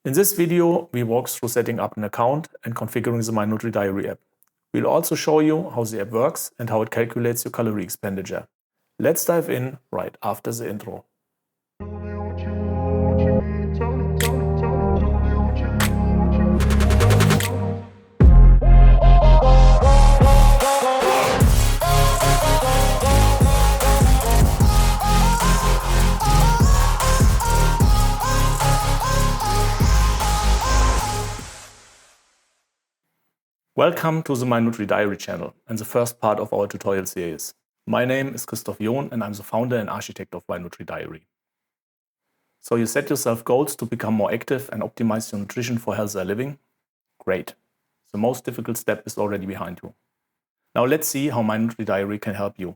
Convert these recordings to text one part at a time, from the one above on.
In this video, we walk through setting up an account and configuring the My Nutri Diary app. We'll also show you how the app works and how it calculates your calorie expenditure. Let's dive in right after the intro. Welcome to the My Nutri Diary channel and the first part of our tutorial series. My name is Christoph John and I'm the founder and architect of My Nutri Diary. So you set yourself goals to become more active and optimize your nutrition for healthier living? Great. The most difficult step is already behind you. Now let's see how My Nutri Diary can help you.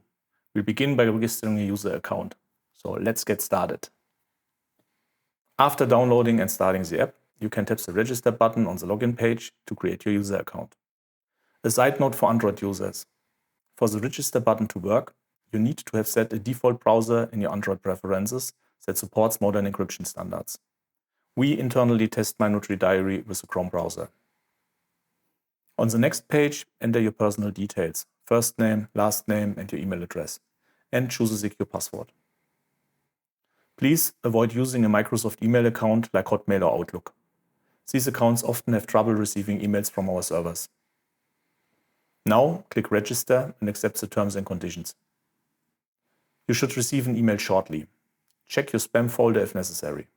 We'll begin by registering a user account. So let's get started. After downloading and starting the app, you can tap the register button on the login page to create your user account. A side note for Android users. For the register button to work, you need to have set a default browser in your Android preferences that supports modern encryption standards. We internally test My Nutri Diary with the Chrome browser. On the next page, enter your personal details, first name, last name, and your email address, and choose a secure password. Please avoid using a Microsoft email account like Hotmail or Outlook. These accounts often have trouble receiving emails from our servers. Now, click Register and accept the terms and conditions. You should receive an email shortly. Check your spam folder if necessary.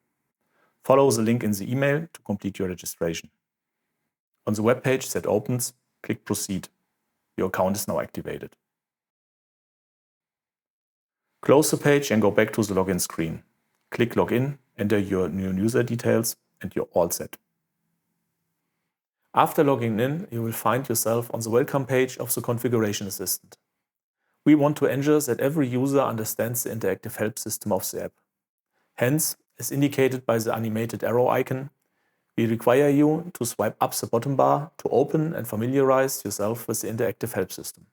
Follow the link in the email to complete your registration. On the web page that opens, click Proceed. Your account is now activated. Close the page and go back to the login screen. Click Login, enter your new user details, and you're all set. After logging in, you will find yourself on the welcome page of the Configuration Assistant. We want to ensure that every user understands the interactive help system of the app. Hence, as indicated by the animated arrow icon, we require you to swipe up the bottom bar to open and familiarize yourself with the interactive help system.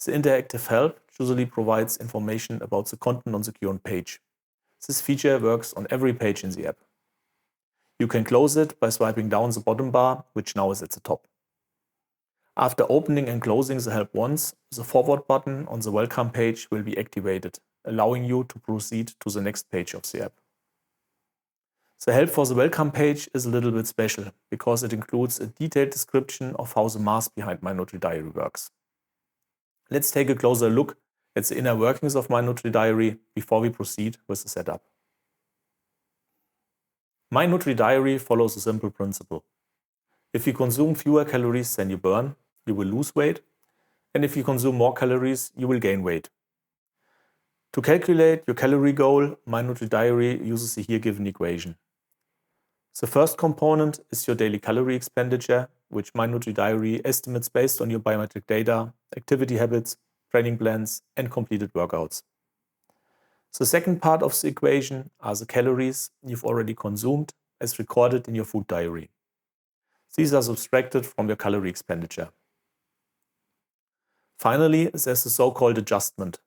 The interactive help usually provides information about the content on the current page. This feature works on every page in the app. You can close it by swiping down the bottom bar, which now is at the top. After opening and closing the help once, the forward button on the welcome page will be activated, allowing you to proceed to the next page of the app. The help for the welcome page is a little bit special because it includes a detailed description of how the math behind My Nutri Diary works. Let's take a closer look at the inner workings of My Nutri Diary before we proceed with the setup. My Nutri Diary follows a simple principle. If you consume fewer calories than you burn, you will lose weight, and if you consume more calories, you will gain weight. To calculate your calorie goal, My Nutri Diary uses the here given equation. The first component is your daily calorie expenditure, which My Nutri Diary estimates based on your biometric data, activity habits, training plans, and completed workouts. The second part of the equation are the calories you've already consumed as recorded in your food diary. These are subtracted from your calorie expenditure. Finally, there's the so-called adjustment.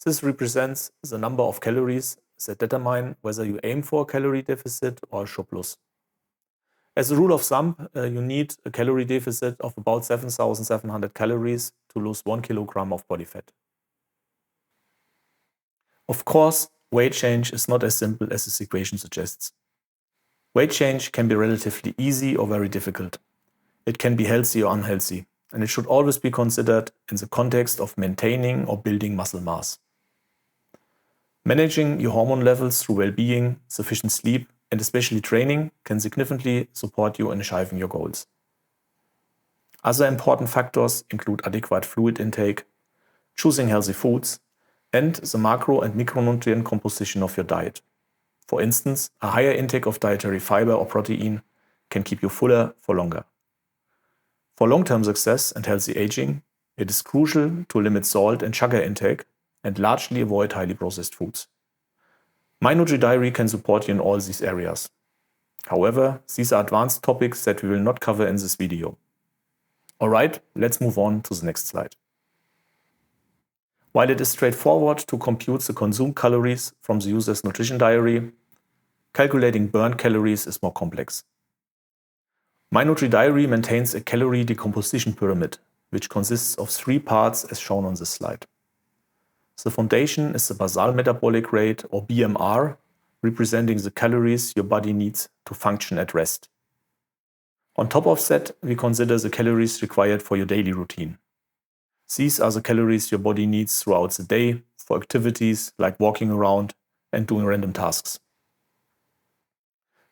This represents the number of calories that determine whether you aim for a calorie deficit or a surplus. As a rule of thumb, you need a calorie deficit of about 7,700 calories to lose 1 kilogram of body fat. Of course, weight change is not as simple as this equation suggests. Weight change can be relatively easy or very difficult. It can be healthy or unhealthy, and it should always be considered in the context of maintaining or building muscle mass. Managing your hormone levels through well-being, sufficient sleep, and especially training can significantly support you in achieving your goals. Other important factors include adequate fluid intake, choosing healthy foods, and the macro and micronutrient composition of your diet. For instance, a higher intake of dietary fiber or protein can keep you fuller for longer. For long-term success and healthy aging, it is crucial to limit salt and sugar intake and largely avoid highly processed foods. My Nutri Diary can support you in all these areas. However, these are advanced topics that we will not cover in this video. Alright, let's move on to the next slide. While it is straightforward to compute the consumed calories from the user's nutrition diary, Calculating burned calories is more complex. My NutriDiary maintains a calorie decomposition pyramid, which consists of 3 parts as shown on this slide. The foundation is the basal metabolic rate, or BMR, representing the calories your body needs to function at rest. On top of that, we consider the calories required for your daily routine. These are the calories your body needs throughout the day for activities like walking around and doing random tasks.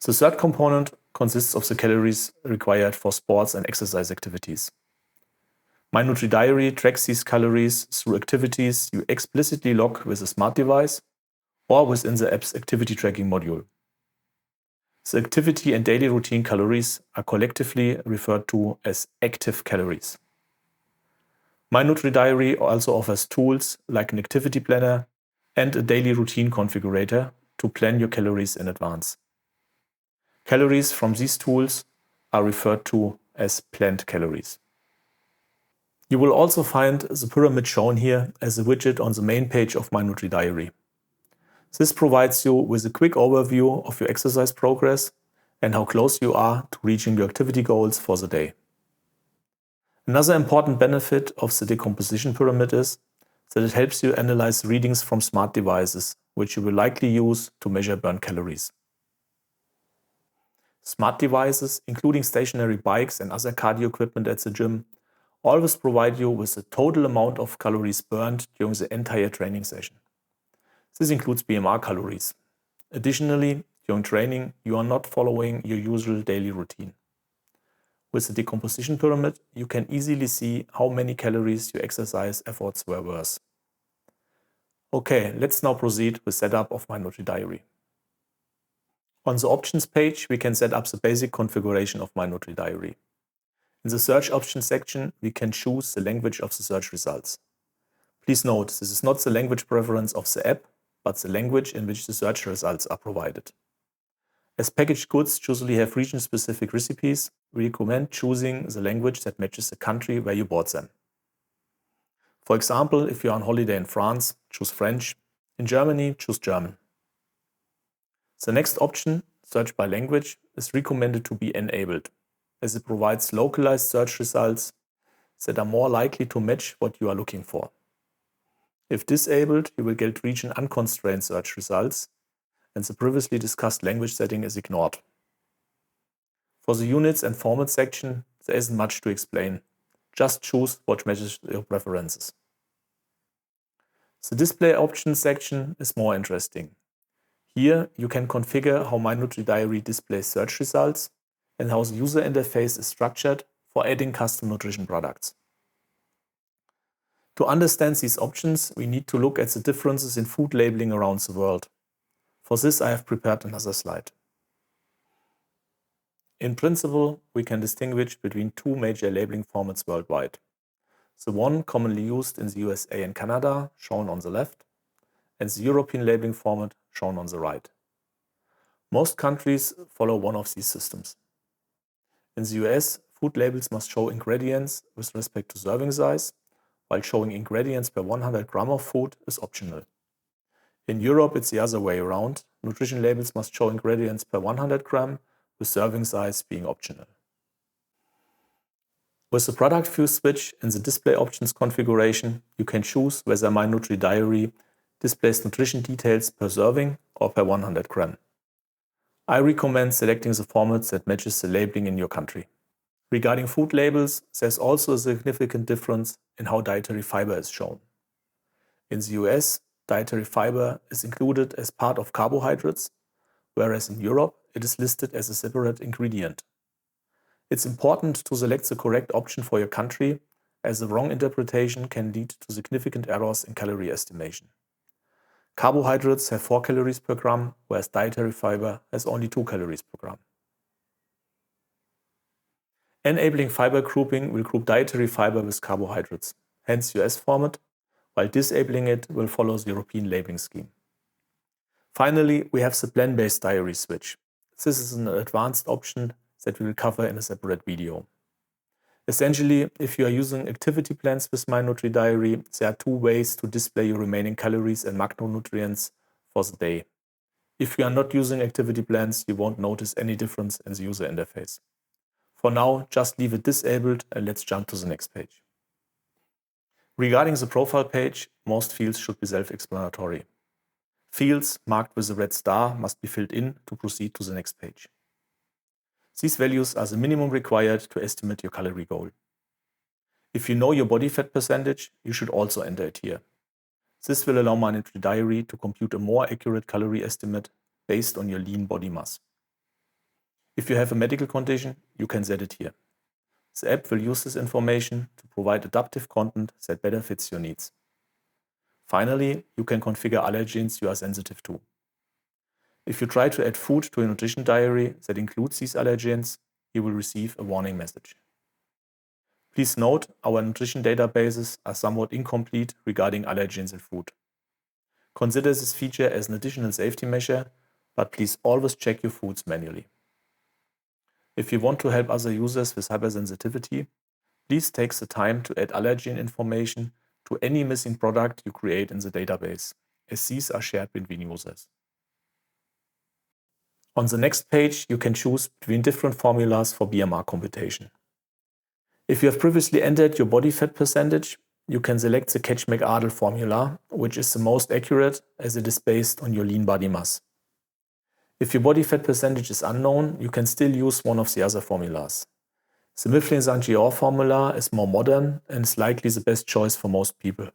The third component consists of the calories required for sports and exercise activities. My NutriDiary tracks these calories through activities you explicitly log with a smart device or within the app's activity tracking module. The activity and daily routine calories are collectively referred to as active calories. My NutriDiary also offers tools like an activity planner and a daily routine configurator to plan your calories in advance. Calories from these tools are referred to as planned calories. You will also find the pyramid shown here as a widget on the main page of My NutriDiary. This provides you with a quick overview of your exercise progress and how close you are to reaching your activity goals for the day. Another important benefit of the decomposition pyramid is that it helps you analyze readings from smart devices, which you will likely use to measure burned calories. Smart devices, including stationary bikes and other cardio equipment at the gym, always provide you with the total amount of calories burned during the entire training session. This includes BMR calories. Additionally, during training, you are not following your usual daily routine. With the decomposition pyramid, you can easily see how many calories your exercise efforts were worth. Okay, let's now proceed with setup of My NutriDiary. On the options page, we can set up the basic configuration of My NutriDiary. In the search options section, we can choose the language of the search results. Please note, this is not the language preference of the app, but the language in which the search results are provided. As packaged goods usually have region-specific recipes, we recommend choosing the language that matches the country where you bought them. For example, if you are on holiday in France, choose French. In Germany, choose German. The next option, Search by Language, is recommended to be enabled, as it provides localized search results that are more likely to match what you are looking for. If disabled, you will get region unconstrained search results, and the previously discussed language setting is ignored. For the units and format section, there isn't much to explain. Just choose what matches your preferences. The display options section is more interesting. Here, you can configure how My NutriDiary displays search results and how the user interface is structured for adding custom nutrition products. To understand these options, we need to look at the differences in food labeling around the world. For this, I have prepared another slide. In principle, we can distinguish between 2 major labeling formats worldwide. The one commonly used in the USA and Canada, shown on the left, and the European labeling format, shown on the right. Most countries follow one of these systems. In the US, food labels must show ingredients with respect to serving size, while showing ingredients per 100 gram of food is optional. In Europe, it's the other way around. Nutrition labels must show ingredients per 100 gram, with serving size being optional. With the product view switch in the display options configuration, you can choose whether My NutriDiary displays nutrition details per serving or per 100 gram. I recommend selecting the format that matches the labeling in your country. Regarding food labels, there's also a significant difference in how dietary fiber is shown. In the US, dietary fiber is included as part of carbohydrates, whereas in Europe, it is listed as a separate ingredient. It's important to select the correct option for your country, as the wrong interpretation can lead to significant errors in calorie estimation. Carbohydrates have 4 calories per gram, whereas dietary fiber has only 2 calories per gram. Enabling fiber grouping will group dietary fiber with carbohydrates, hence US format, while disabling it will follow the European labeling scheme. Finally, we have the plan-based diary switch. This is an advanced option that we will cover in a separate video. Essentially, if you are using activity plans with My NutriDiary, there are 2 ways to display your remaining calories and macronutrients for the day. If you are not using activity plans, you won't notice any difference in the user interface. For now, just leave it disabled and let's jump to the next page. Regarding the profile page, most fields should be self-explanatory. Fields marked with a red star must be filled in to proceed to the next page. These values are the minimum required to estimate your calorie goal. If you know your body fat percentage, you should also enter it here. This will allow MyNutriDiary to compute a more accurate calorie estimate based on your lean body mass. If you have a medical condition, you can set it here. The app will use this information to provide adaptive content that better fits your needs. Finally, you can configure allergens you are sensitive to. If you try to add food to a nutrition diary that includes these allergens, you will receive a warning message. Please note, our nutrition databases are somewhat incomplete regarding allergens in food. Consider this feature as an additional safety measure, but please always check your foods manually. If you want to help other users with hypersensitivity, please take the time to add allergen information to any missing product you create in the database, as these are shared between users. On the next page, you can choose between different formulas for BMR computation. If you have previously entered your body fat percentage, you can select the Ketch-McArdle formula, which is the most accurate as it is based on your lean body mass. If your body fat percentage is unknown, you can still use one of the other formulas. The Mifflin-St. formula is more modern and is likely the best choice for most people.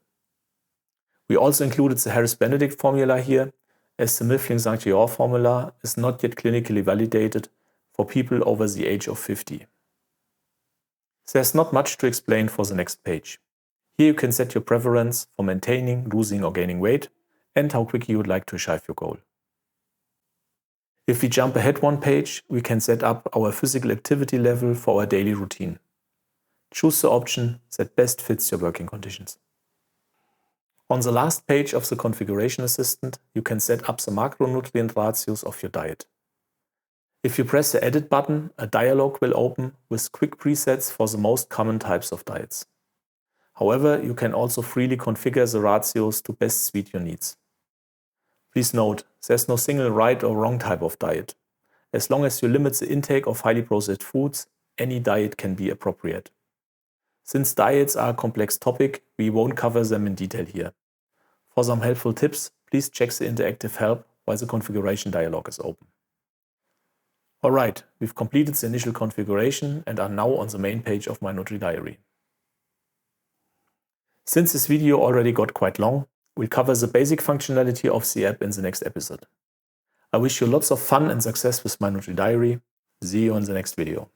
We also included the Harris-Benedict formula here, as the Mifflin-St. formula is not yet clinically validated for people over the age of 50. There's not much to explain for the next page. Here you can set your preference for maintaining, losing or gaining weight and how quickly you would like to achieve your goal. If we jump ahead one page, we can set up our physical activity level for our daily routine. Choose the option that best fits your working conditions. On the last page of the configuration assistant, you can set up the macronutrient ratios of your diet. If you press the Edit button, a dialog will open with quick presets for the most common types of diets. However, you can also freely configure the ratios to best suit your needs. Please note, there's no single right or wrong type of diet. As long as you limit the intake of highly processed foods, any diet can be appropriate. Since diets are a complex topic, we won't cover them in detail here. For some helpful tips, please check the interactive help while the configuration dialog is open. Alright, we've completed the initial configuration and are now on the main page of MyNutriDiary. Since this video already got quite long, we'll cover the basic functionality of the app in the next episode. I wish you lots of fun and success with MyNutriDiary. See you in the next video.